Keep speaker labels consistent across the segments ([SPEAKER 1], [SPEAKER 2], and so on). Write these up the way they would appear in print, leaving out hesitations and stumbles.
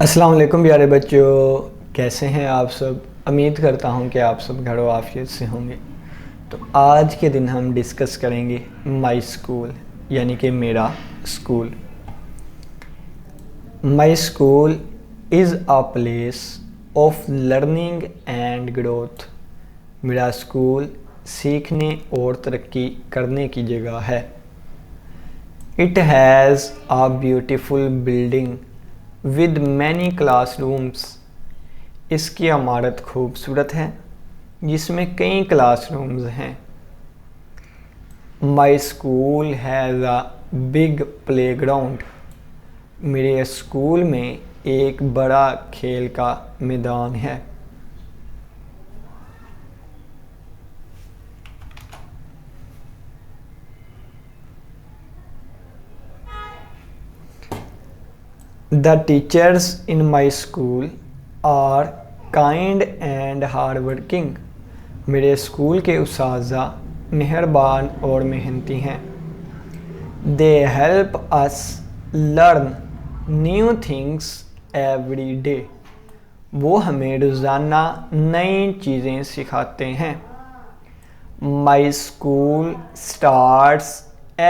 [SPEAKER 1] अस्सलाम वालेकुम प्यारे बच्चों, कैसे हैं आप सब। उम्मीद करता हूं कि आप सब घरों आफियत से होंगे। तो आज के दिन हम डिस्कस करेंगे माई स्कूल, यानी कि मेरा school. My school is a place of learning and growth. मेरा स्कूल सीखने और तरक्की करने की जगह है। It has a beautiful building with many classrooms. इसकी इमारत खूबसूरत है जिसमें कई क्लासरूम्स हैं। My school has a big playground. मेरे स्कूल में एक बड़ा खेल का मैदान है। The teachers in my school are kind and hardworking. मेरे स्कूल के उस्ताज़ा मेहरबान और मेहनती हैं। They help us learn new things every day. वो हमें रोज़ाना नई चीज़ें सिखाते हैं। My school starts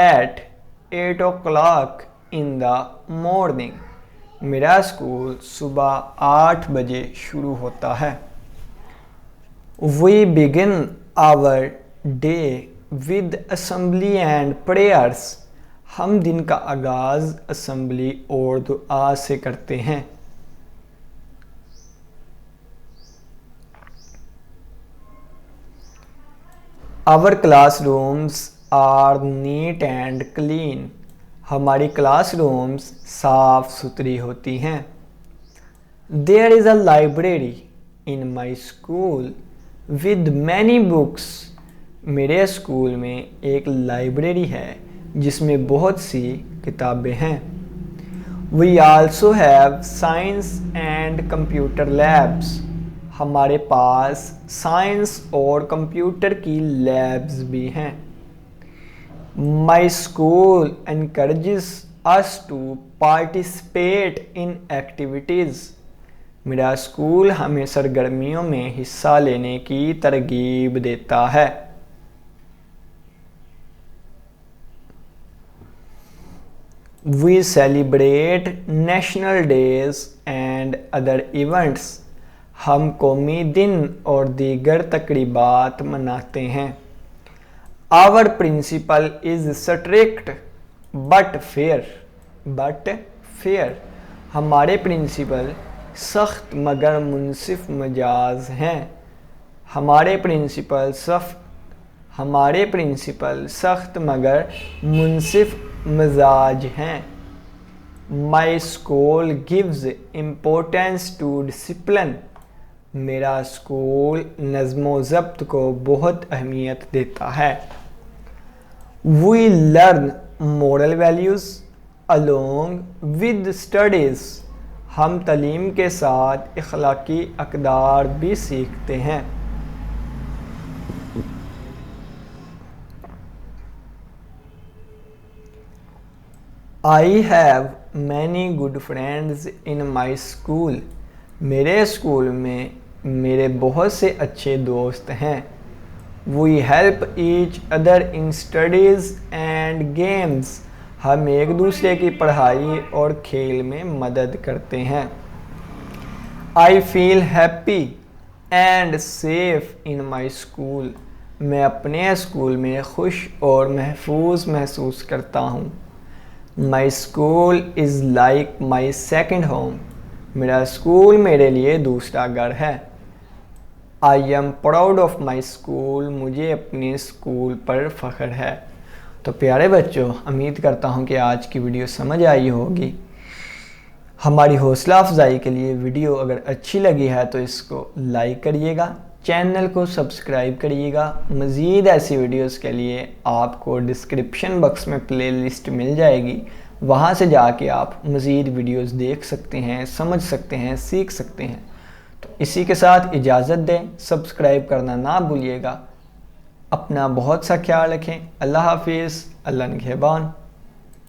[SPEAKER 1] at 8 o'clock in the morning. मेरा स्कूल सुबह 8 बजे शुरू होता है। We begin our day with assembly and prayers. हम दिन का आगाज़ असेंबली और दुआ से करते हैं। Our classrooms are neat and clean. हमारी क्लासरूम्स साफ सुथरी होती हैं। There is a library in my school with many books. मेरे स्कूल में एक लाइब्रेरी है जिसमें बहुत सी किताबें हैं। We also have science and computer labs. हमारे पास साइंस और कंप्यूटर की लैब्स भी हैं। My school encourages us to participate in activities. मेरा स्कूल हमें सरगर्मियों में हिस्सा लेने की तरगीब देता है। We celebrate national days and other events. हम कौमी दिन और दीगर तकरीबात मनाते हैं। Our principal is strict but fair. हमारे प्रिंसिपल सख्त मगर मुनसिफ मिजाज हैं। हमारे प्रिंसिपल सख्त मगर मुनसिफ मिजाज हैं। My school gives importance to discipline. मेरा स्कूल नज़्म ज़ब्त को बहुत अहमियत देता है। We learn moral values along with studies. हम तालीम के साथ इखलाकी अक़दार भी सीखते हैं। I have many good friends in my school. मेरे स्कूल में मेरे बहुत से अच्छे दोस्त हैं। We help each other in studies and games. हम एक दूसरे की पढ़ाई और खेल में मदद करते हैं। I feel happy and safe in my school. मैं अपने स्कूल में खुश और महफूज महसूस करता हूँ। My school is like my second home. मेरा स्कूल मेरे लिए दूसरा घर है। I am proud of my school. मुझे अपने स्कूल पर फ़ख्र है। तो प्यारे बच्चों, उम्मीद करता हूँ कि आज की वीडियो समझ आई होगी। हमारी हौसला अफजाई के लिए वीडियो अगर अच्छी लगी है तो इसको लाइक करिएगा, चैनल को सब्सक्राइब करिएगा। मज़ीद ऐसी वीडियोस के लिए आपको डिस्क्रिप्शन बॉक्स में प्लेलिस्ट मिल जाएगी, वहाँ से जाके आप मज़ीद वीडियोस देख सकते हैं, समझ सकते हैं, सीख सकते हैं। तो इसी के साथ इजाज़त दें, सब्सक्राइब करना ना भूलिएगा। अपना बहुत सा ख्याल रखें। अल्लाह हाफिज़, अल्लाह निगहबान।